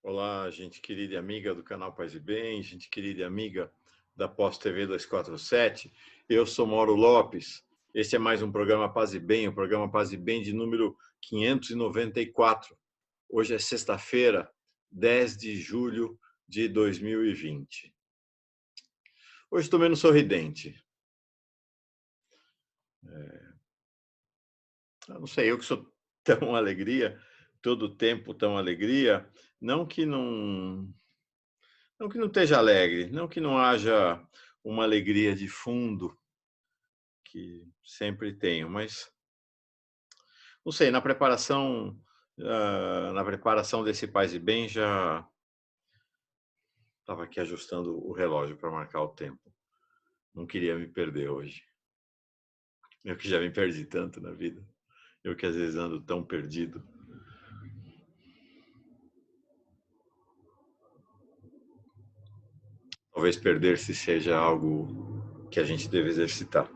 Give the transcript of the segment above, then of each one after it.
Olá, gente querida e amiga do canal Paz e Bem, gente querida e amiga da Pós TV 247. Eu sou Mauro Lopes. Este é mais um programa Paz e Bem, o programa Paz e Bem de número 594. Hoje é sexta-feira, 10 de julho de 2020. Hoje estou menos sorridente. Eu não sei, eu que sou tão alegria, todo tempo tão alegria, não que não Não que não esteja alegre, não que não haja uma alegria de fundo que sempre tenho, mas não sei, na preparação desse Paz e Bem já estava aqui ajustando o relógio para marcar o tempo. Não queria me perder hoje. Eu que já me perdi tanto na vida. Eu que às vezes ando tão perdido. Talvez perder-se seja algo que a gente deve exercitar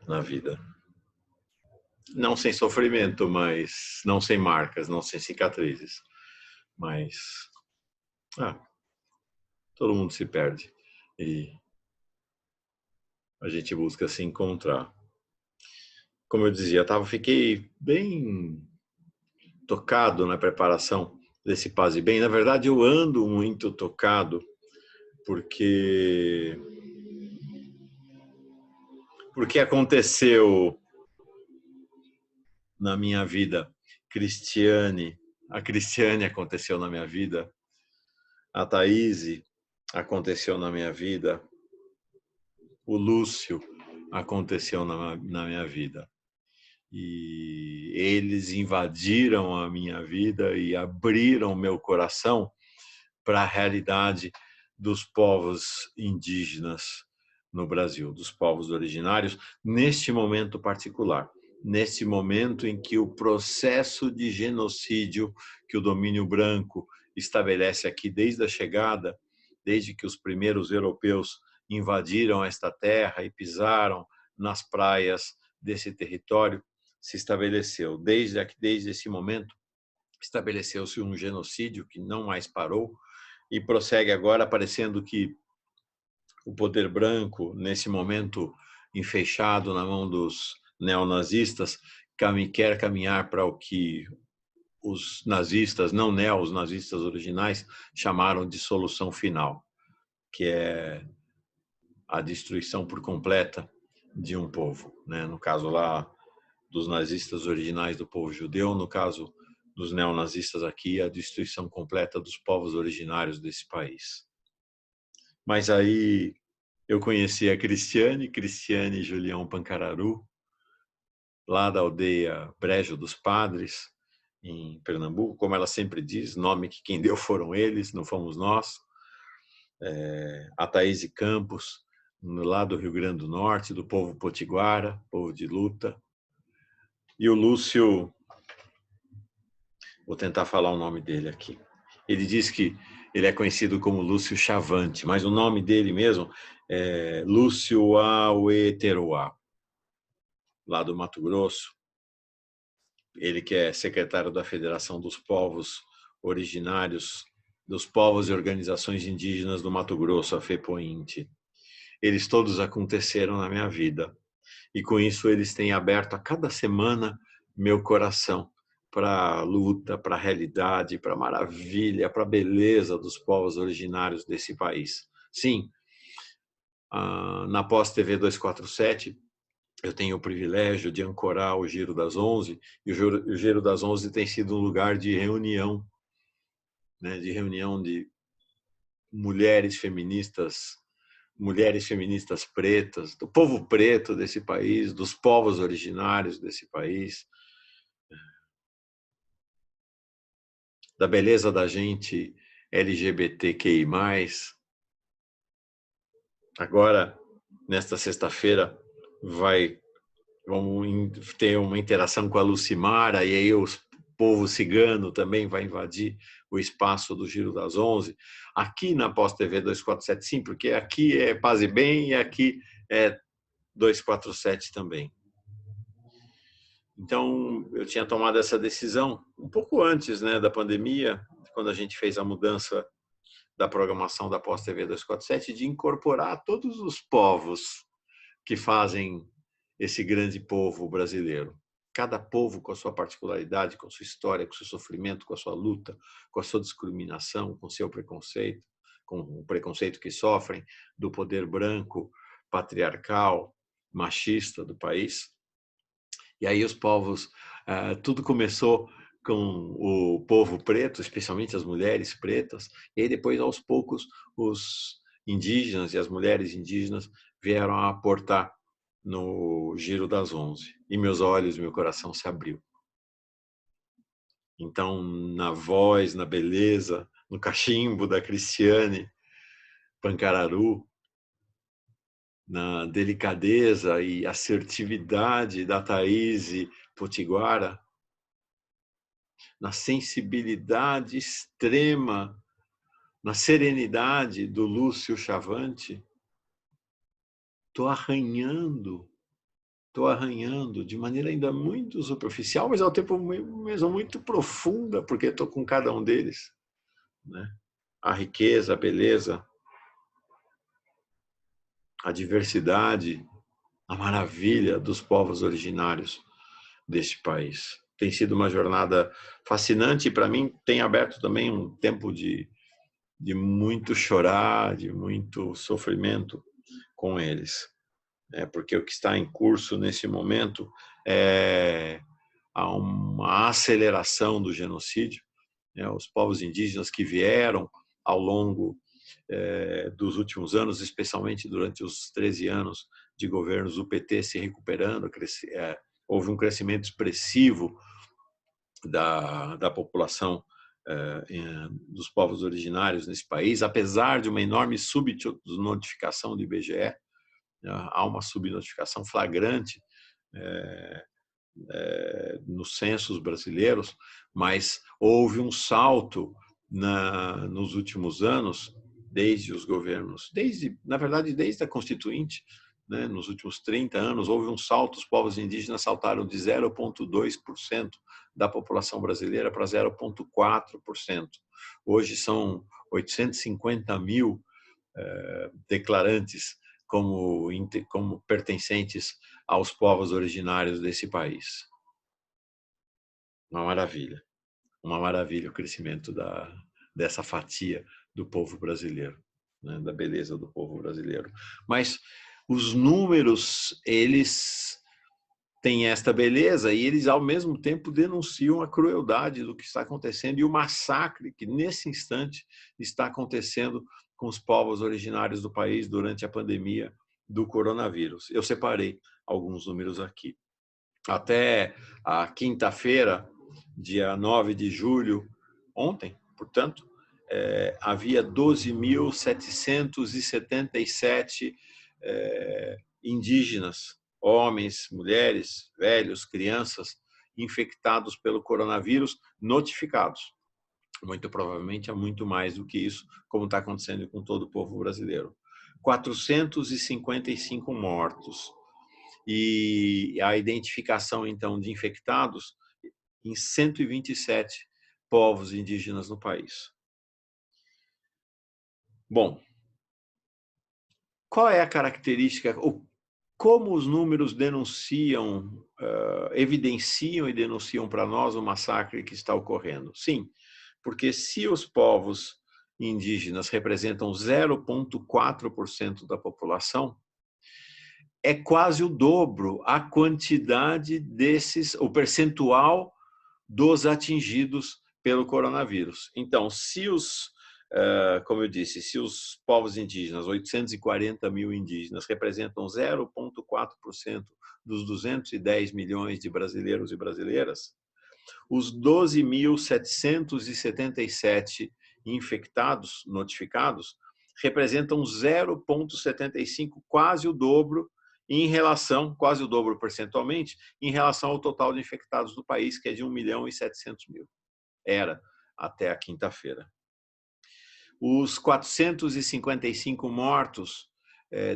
na vida. Não sem sofrimento, mas não sem marcas, não sem cicatrizes. Mas todo mundo se perde e a gente busca se encontrar. Como eu dizia, fiquei bem tocado na preparação desse Paz e Bem. Na verdade, eu ando muito tocado porque aconteceu na minha vida. A Cristiane aconteceu na minha vida, a Thaís aconteceu na minha vida, o Lúcio aconteceu na minha vida. E eles invadiram a minha vida e abriram meu coração para a realidade dos povos indígenas no Brasil, dos povos originários, neste momento particular, nesse momento em que o processo de genocídio que o domínio branco estabelece aqui desde a chegada, desde que os primeiros europeus invadiram esta terra e pisaram nas praias desse território, se estabeleceu. Desde esse momento, estabeleceu-se um genocídio que não mais parou e prossegue agora, parecendo que o poder branco, nesse momento enfeixado na mão dos neonazistas, quer caminhar para o que os nazistas, não os nazistas originais, chamaram de solução final, que é a destruição por completa de um povo, né? No caso lá dos nazistas originais do povo judeu, no caso dos neonazistas aqui, a destruição completa dos povos originários desse país. Mas aí eu conheci a Cristiane Julião Pancararu, lá da aldeia Brejo dos Padres, em Pernambuco, como ela sempre diz, nome que quem deu foram eles, não fomos nós. A Thaís Campos, lá do Rio Grande do Norte, do povo potiguara, povo de luta. E o Lúcio, vou tentar falar o nome dele aqui. Ele diz que ele é conhecido como Lúcio Chavante, mas o nome dele mesmo é Lúcio Aueteroa, lá do Mato Grosso. Ele que é secretário da Federação dos Povos Originários, dos Povos e Organizações Indígenas do Mato Grosso, a FEPOINT. Eles todos aconteceram na minha vida. E com isso eles têm aberto a cada semana meu coração para a luta, para a realidade, para a maravilha, para a beleza dos povos originários desse país. Sim, na Pós TV 247, eu tenho o privilégio de ancorar o Giro das 11, e o Giro das 11 tem sido um lugar de reunião, né, de mulheres feministas pretas, do povo preto desse país, dos povos originários desse país, da beleza da gente LGBTQI+. Agora, nesta sexta-feira, vamos ter uma interação com a Lucimara, e aí o povo cigano também vai invadir o espaço do Giro das 11, aqui na Pós TV 247, sim, porque aqui é Paz e Bem e aqui é 247 também. Então, eu tinha tomado essa decisão um pouco antes, né, da pandemia, quando a gente fez a mudança da programação da Pós-TV 247, de incorporar todos os povos que fazem esse grande povo brasileiro. Cada povo com a sua particularidade, com a sua história, com o seu sofrimento, com a sua luta, com a sua discriminação, com o seu preconceito, com o preconceito que sofrem do poder branco, patriarcal, machista do país. E aí os povos, tudo começou com o povo preto, especialmente as mulheres pretas, e aí depois, aos poucos, os indígenas e as mulheres indígenas vieram a aportar no Giro das 11. E meus olhos, meu coração se abriu. Então, na voz, na beleza, no cachimbo da Cristiane Pancararu, na delicadeza e assertividade da Thaís Potiguara, na sensibilidade extrema, na serenidade do Lúcio Chavante, estou arranhando de maneira ainda muito superficial, mas ao tempo mesmo muito profunda, porque estou com cada um deles, né? A riqueza, a beleza, a diversidade, a maravilha dos povos originários deste país. Tem sido uma jornada fascinante e, para mim, tem aberto também um tempo de muito chorar, de muito sofrimento com eles. Porque o que está em curso nesse momento é uma aceleração do genocídio. Os povos indígenas que vieram ao longo dos últimos anos, especialmente durante os 13 anos de governos do PT, se recuperando, houve um crescimento expressivo da população dos povos originários nesse país, apesar de uma enorme subnotificação do IBGE. Há uma subnotificação flagrante nos censos brasileiros, mas houve um salto nos últimos anos, desde os governos, na verdade, desde a Constituinte, né, nos últimos 30 anos, houve um salto, os povos indígenas saltaram de 0,2% da população brasileira para 0,4%. Hoje são 850 mil declarantes como pertencentes aos povos originários desse país. Uma maravilha o crescimento dessa fatia do povo brasileiro, né, da beleza do povo brasileiro. Mas os números, eles têm esta beleza e eles, ao mesmo tempo, denunciam a crueldade do que está acontecendo e o massacre que, nesse instante, está acontecendo com os povos originários do país durante a pandemia do coronavírus. Eu separei alguns números aqui. Até a quinta-feira, dia 9 de julho, ontem, portanto, havia 12.777 indígenas, homens, mulheres, velhos, crianças, infectados pelo coronavírus, notificados. Muito provavelmente há muito mais do que isso, como está acontecendo com todo o povo brasileiro. 455 mortos. E a identificação, então, de infectados em 127 povos indígenas no país. Bom, qual é a característica, como os números denunciam, evidenciam e denunciam para nós o massacre que está ocorrendo? Sim, porque se os povos indígenas representam 0,4% da população, é quase o dobro a quantidade o percentual dos atingidos pelo coronavírus. Então, como eu disse, se os povos indígenas, 840 mil indígenas, representam 0,4% dos 210 milhões de brasileiros e brasileiras, os 12.777 infectados, notificados, representam 0,75%, quase o dobro quase o dobro percentualmente, em relação ao total de infectados do país, que é de 1.700.000. Era até a quinta-feira. Os 455 mortos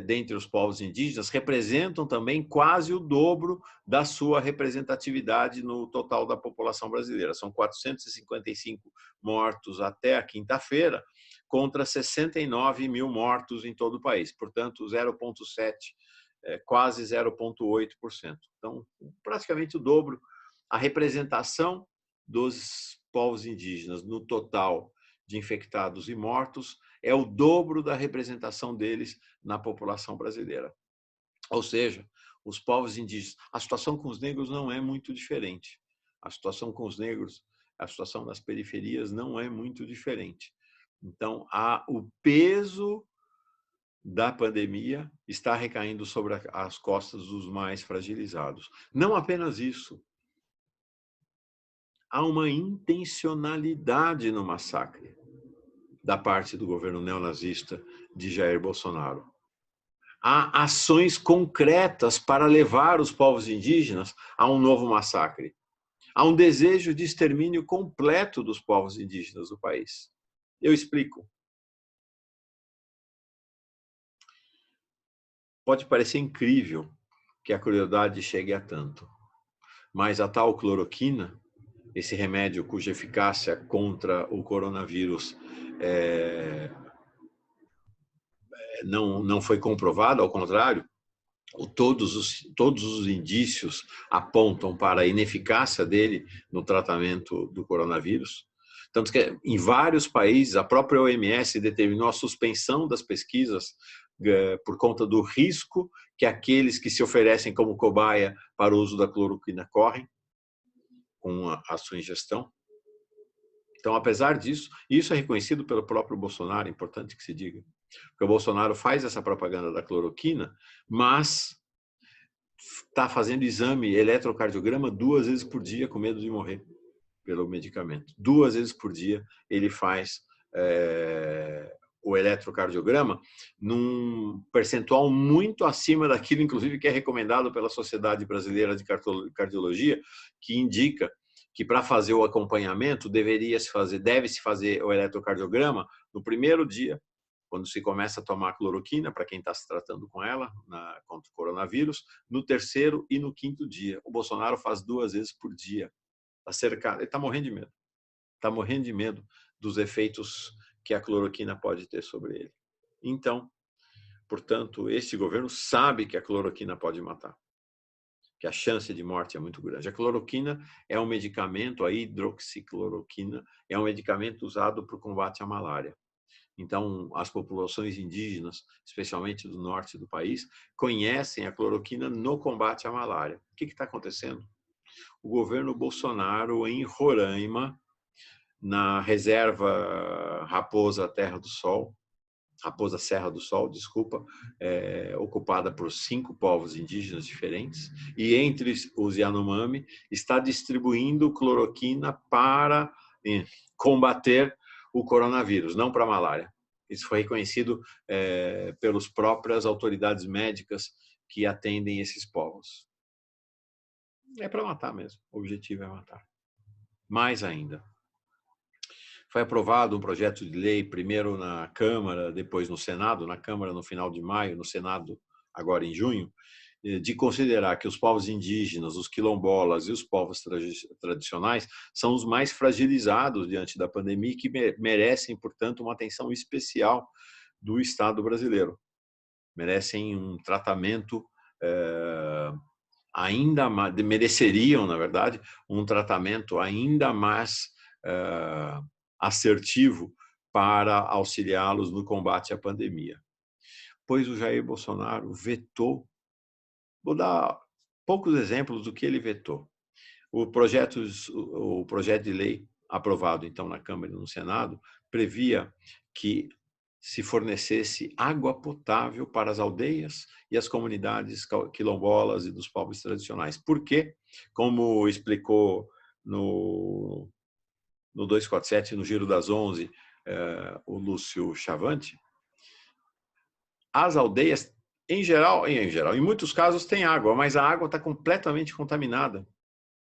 dentre os povos indígenas representam também quase o dobro da sua representatividade no total da população brasileira. São 455 mortos até a quinta-feira, contra 69 mil mortos em todo o país. Portanto, 0,7%, quase 0,8%. Então, praticamente o dobro. A representação dos povos indígenas no total de infectados e mortos é o dobro da representação deles na população brasileira. Ou seja, os povos indígenas, a situação com os negros não é muito diferente. A situação com os negros, a situação das periferias não é muito diferente. Então, o peso da pandemia está recaindo sobre as costas dos mais fragilizados. Não apenas isso. Há uma intencionalidade no massacre da parte do governo neonazista de Jair Bolsonaro. Há ações concretas para levar os povos indígenas a um novo massacre. Há um desejo de extermínio completo dos povos indígenas do país. Eu explico. Pode parecer incrível que a crueldade chegue a tanto, mas a tal cloroquina, esse remédio cuja eficácia contra o coronavírus não foi comprovada, ao contrário, todos os indícios apontam para a ineficácia dele no tratamento do coronavírus. Tanto que em vários países a própria OMS determinou a suspensão das pesquisas por conta do risco que aqueles que se oferecem como cobaia para o uso da cloroquina correm com a sua ingestão. Então, apesar disso, isso é reconhecido pelo próprio Bolsonaro, é importante que se diga. Porque o Bolsonaro faz essa propaganda da cloroquina, mas está fazendo exame eletrocardiograma 2 vezes por dia com medo de morrer pelo medicamento. 2 vezes por dia ele faz o eletrocardiograma num percentual muito acima daquilo, inclusive, que é recomendado pela Sociedade Brasileira de Cardiologia, que indica que para fazer o acompanhamento deve-se fazer o eletrocardiograma no primeiro dia, quando se começa a tomar cloroquina, para quem está se tratando com ela, contra o coronavírus, no terceiro e no quinto dia. O Bolsonaro faz 2 vezes por dia. Está cercado, ele está morrendo de medo. Está morrendo de medo dos efeitos que a cloroquina pode ter sobre ele. Então, portanto, este governo sabe que a cloroquina pode matar, que a chance de morte é muito grande. A cloroquina é um medicamento, a hidroxicloroquina, é um medicamento usado para o combate à malária. Então, as populações indígenas, especialmente do norte do país, conhecem a cloroquina no combate à malária. O que está acontecendo? O governo Bolsonaro, em Roraima, na reserva Raposa Serra do Sol, ocupada por 5 povos indígenas diferentes, e entre os Yanomami, está distribuindo cloroquina para combater o coronavírus, não para a malária. Isso foi reconhecido pelas próprias autoridades médicas que atendem esses povos. É para matar mesmo, o objetivo é matar. Mais ainda, foi aprovado um projeto de lei, primeiro na Câmara, depois no Senado, na Câmara no final de maio, no Senado agora em junho, de considerar que os povos indígenas, os quilombolas e os povos tradicionais são os mais fragilizados diante da pandemia e que merecem, portanto, uma atenção especial do Estado brasileiro. Merecem um tratamento ainda mais, mereceriam, na verdade, um tratamento ainda mais assertivo para auxiliá-los no combate à pandemia. Pois o Jair Bolsonaro vetou. Vou dar poucos exemplos do que ele vetou. O projeto de lei aprovado, então, na Câmara e no Senado, previa que se fornecesse água potável para as aldeias e as comunidades quilombolas e dos povos tradicionais. Por quê? Como explicou no 247, no Giro das 11, o Lúcio Chavante, as aldeias, em muitos casos tem água, mas a água está completamente contaminada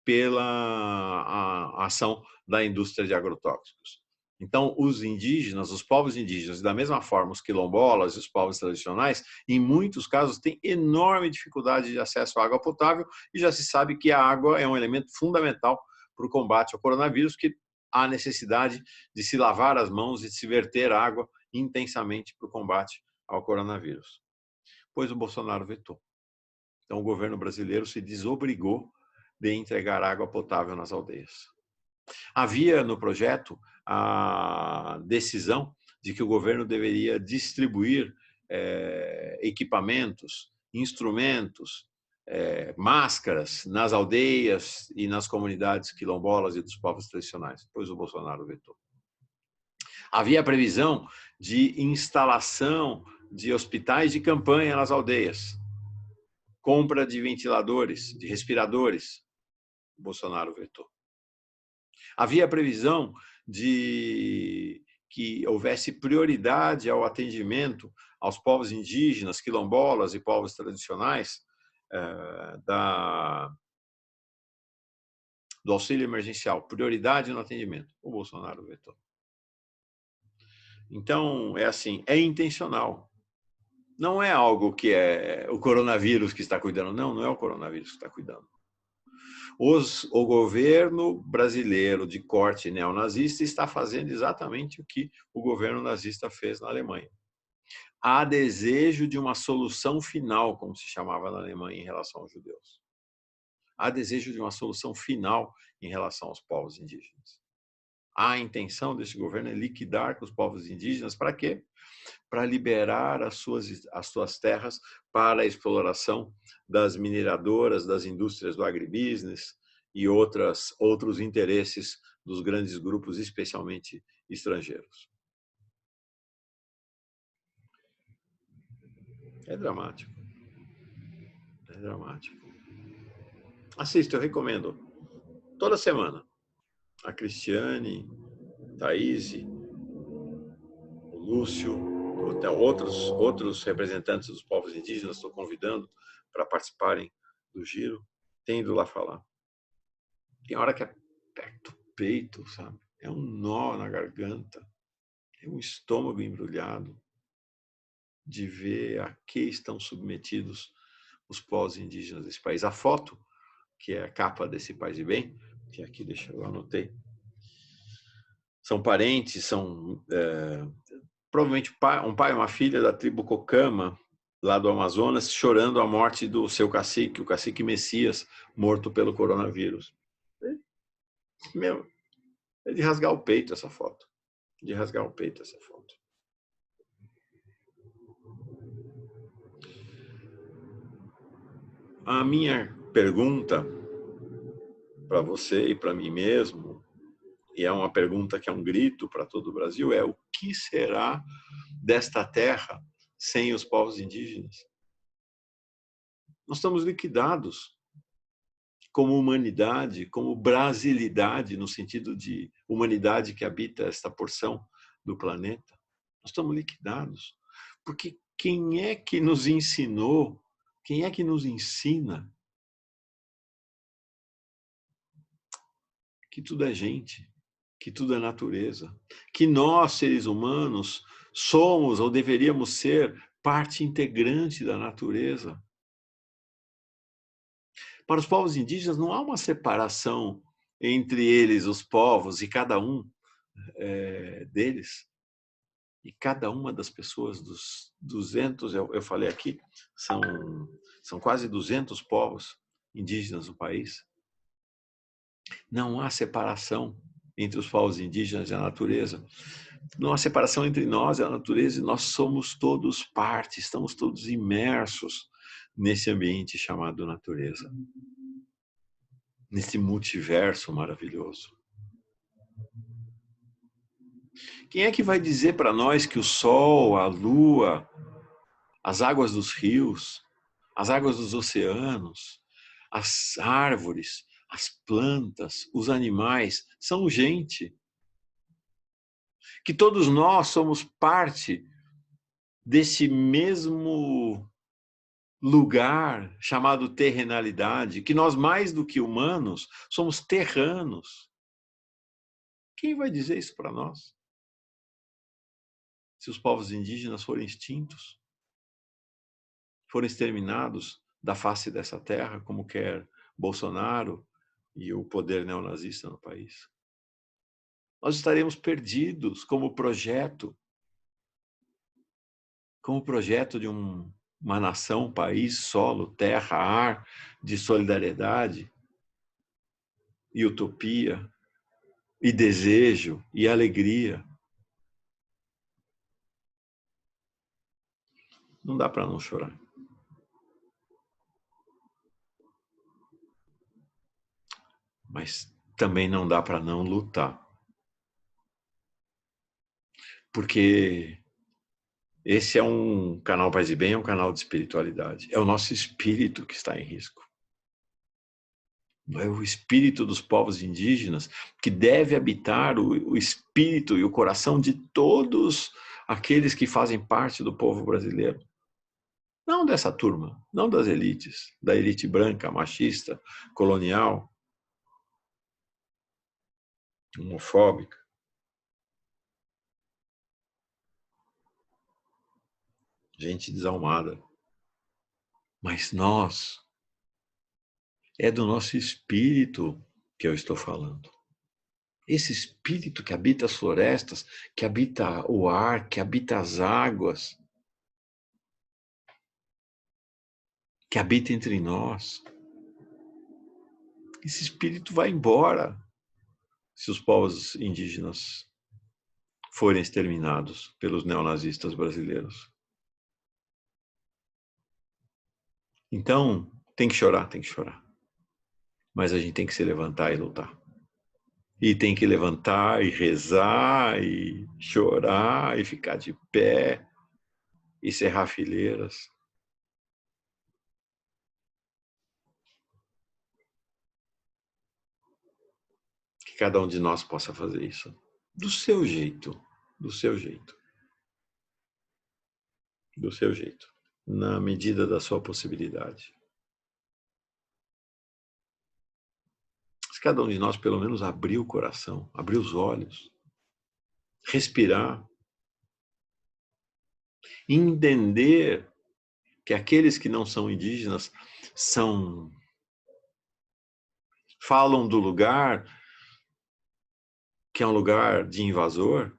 pela ação da indústria de agrotóxicos. Então, os indígenas, os povos indígenas, e da mesma forma os quilombolas e os povos tradicionais, em muitos casos, têm enorme dificuldade de acesso à água potável e já se sabe que a água é um elemento fundamental para o combate ao coronavírus, que há necessidade de se lavar as mãos e de se verter água intensamente para o combate ao coronavírus. Pois o Bolsonaro vetou. Então, o governo brasileiro se desobrigou de entregar água potável nas aldeias. Havia no projeto a decisão de que o governo deveria distribuir equipamentos, instrumentos, máscaras nas aldeias e nas comunidades quilombolas e dos povos tradicionais, pois o Bolsonaro vetou. Havia a previsão de instalação de hospitais de campanha nas aldeias, compra de ventiladores, de respiradores, o Bolsonaro vetou. Havia a previsão de que houvesse prioridade ao atendimento aos povos indígenas, quilombolas e povos tradicionais do auxílio emergencial, prioridade no atendimento. O Bolsonaro vetou. Então, é assim, é intencional. Não é algo que é o coronavírus que está cuidando. Não, não é o coronavírus que está cuidando. O governo brasileiro de corte neonazista está fazendo exatamente o que o governo nazista fez na Alemanha. Há desejo de uma solução final, como se chamava na Alemanha, em relação aos judeus. Há desejo de uma solução final em relação aos povos indígenas. A intenção desse governo é liquidar com os povos indígenas. Para quê? Para liberar as suas terras para a exploração das mineradoras, das indústrias do agribusiness e outros interesses dos grandes grupos, especialmente estrangeiros. É dramático. É dramático. Assista, eu recomendo. Toda semana. A Cristiane, Thaís, o Lúcio, até outros representantes dos povos indígenas, estou convidando para participarem do giro. Tem ido lá falar. Tem hora que aperta o peito, sabe? É um nó na garganta, é um estômago embrulhado de ver a que estão submetidos os povos indígenas desse país. A foto, que é a capa desse Paz e Bem, que aqui eu anotei, são parentes, são provavelmente um pai e uma filha da tribo Cocama, lá do Amazonas, chorando a morte do seu cacique, o cacique Messias, morto pelo coronavírus. Meu, é de rasgar o peito essa foto. De rasgar o peito essa foto. A minha pergunta para você e para mim mesmo, e é uma pergunta que é um grito para todo o Brasil, é: o que será desta terra sem os povos indígenas? Nós estamos liquidados como humanidade, como brasilidade, no sentido de humanidade que habita esta porção do planeta. Nós estamos liquidados. Porque quem é que nos ensinou, quem é que nos ensina que tudo é gente, que tudo é natureza, que nós, seres humanos, somos ou deveríamos ser parte integrante da natureza? Para os povos indígenas não há uma separação entre eles, os povos, e cada um deles. E cada uma das pessoas, dos 200, eu falei aqui, são quase 200 povos indígenas no país. Não há separação entre os povos indígenas e a natureza. Não há separação entre nós e a natureza, e nós somos todos parte, estamos todos imersos nesse ambiente chamado natureza, nesse multiverso maravilhoso. Quem é que vai dizer para nós que o sol, a lua, as águas dos rios, as águas dos oceanos, as árvores, as plantas, os animais são gente? Que todos nós somos parte desse mesmo lugar chamado terrenalidade, que nós, mais do que humanos, somos terranos. Quem vai dizer isso para nós? se os povos indígenas forem extintos, forem exterminados da face dessa terra, como quer Bolsonaro e o poder neonazista no país. Nós estaremos perdidos como projeto de uma nação, país, solo, terra, ar, de solidariedade e utopia, e desejo, e alegria. Não dá para não chorar. Mas também não dá para não lutar. Porque esse é um canal Paz e Bem, é um canal de espiritualidade. É o nosso espírito que está em risco. É o espírito dos povos indígenas que deve habitar o espírito e o coração de todos aqueles que fazem parte do povo brasileiro. Não dessa turma, não das elites, da elite branca, machista, colonial, homofóbica. Gente desalmada. Mas nós, é do nosso espírito que eu estou falando. Esse espírito que habita as florestas, que habita o ar, que habita as águas, que habita entre nós. Esse espírito vai embora se os povos indígenas forem exterminados pelos neonazistas brasileiros. Então, tem que chorar, tem que chorar. Mas a gente tem que se levantar e lutar. E tem que levantar e rezar e chorar e ficar de pé e cerrar fileiras. Que cada um de nós possa fazer isso. Do seu jeito. Do seu jeito. Do seu jeito. Na medida da sua possibilidade. Se cada um de nós pelo menos abrir o coração, abrir os olhos, respirar, entender que aqueles que não são indígenas falam do lugar que é um lugar de invasor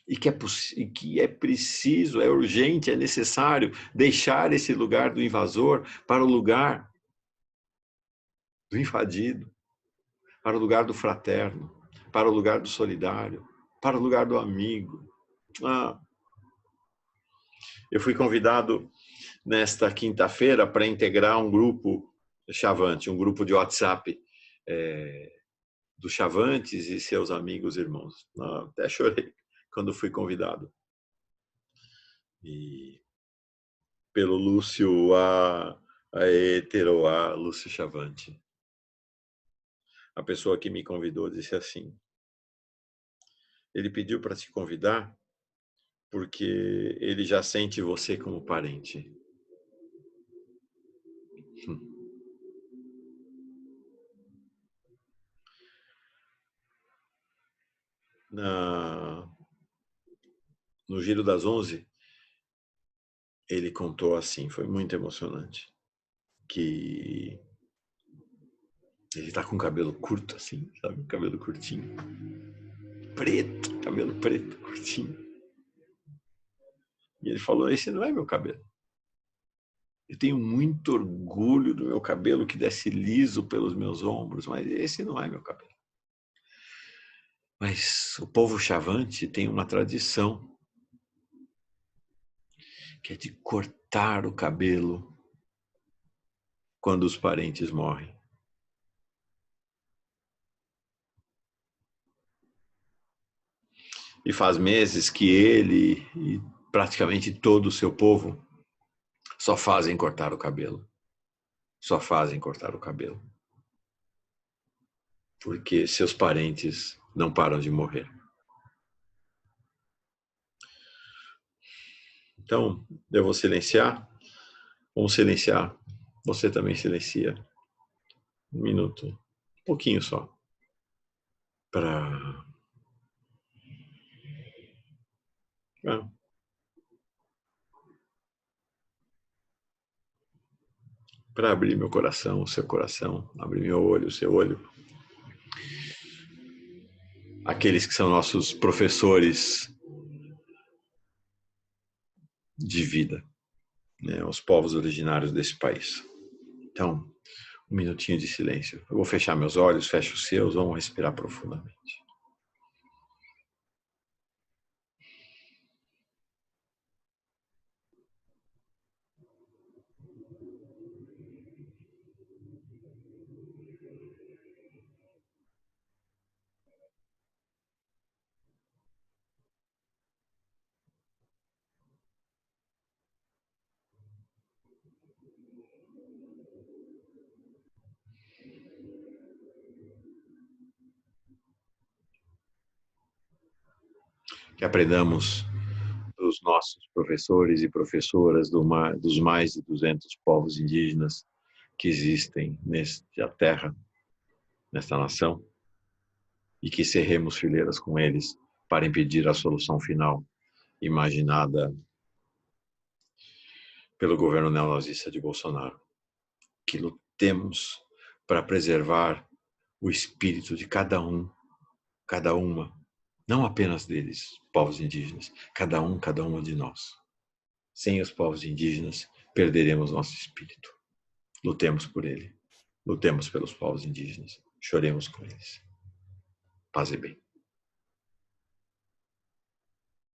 e que é preciso, é urgente, é necessário deixar esse lugar do invasor para o lugar do invadido, para o lugar do fraterno, para o lugar do solidário, para o lugar do amigo. Eu fui convidado nesta quinta-feira para integrar um grupo Chavante, um grupo de WhatsApp dos Chavantes e seus amigos irmãos. Até chorei quando fui convidado. E pelo Lúcio Lúcio Chavante. A pessoa que me convidou disse assim: ele pediu para te convidar porque ele já sente você como parente. No Giro das 11, ele contou assim, foi muito emocionante, que ele tá com cabelo curto assim, sabe? Cabelo curtinho. Preto, cabelo preto, curtinho. E ele falou, esse não é meu cabelo. Eu tenho muito orgulho do meu cabelo que desce liso pelos meus ombros, mas esse não é meu cabelo. Mas o povo Chavante tem uma tradição que é de cortar o cabelo quando os parentes morrem. E faz meses que ele e praticamente todo o seu povo só fazem cortar o cabelo. Só fazem cortar o cabelo. Porque seus parentes não param de morrer. Então, eu vou silenciar. Vamos silenciar. Você também silencia. Um minuto. Um pouquinho só. Para É. Para abrir meu coração, o seu coração, abrir meu olho, o seu olho. Aqueles que são nossos professores de vida, né? Os povos originários desse país. Então, um minutinho de silêncio. Eu vou fechar meus olhos, fecho os seus, vamos respirar profundamente. Que aprendamos dos nossos professores e professoras dos mais de 200 povos indígenas que existem nesta terra, nesta nação, e que cerremos fileiras com eles para impedir a solução final imaginada pelo governo neonazista de Bolsonaro. Que lutemos para preservar o espírito de cada um, cada uma, não apenas deles, povos indígenas, cada uma de nós. Sem os povos indígenas, perderemos nosso espírito. Lutemos por ele. Lutemos pelos povos indígenas. Choremos com eles. Paz e bem.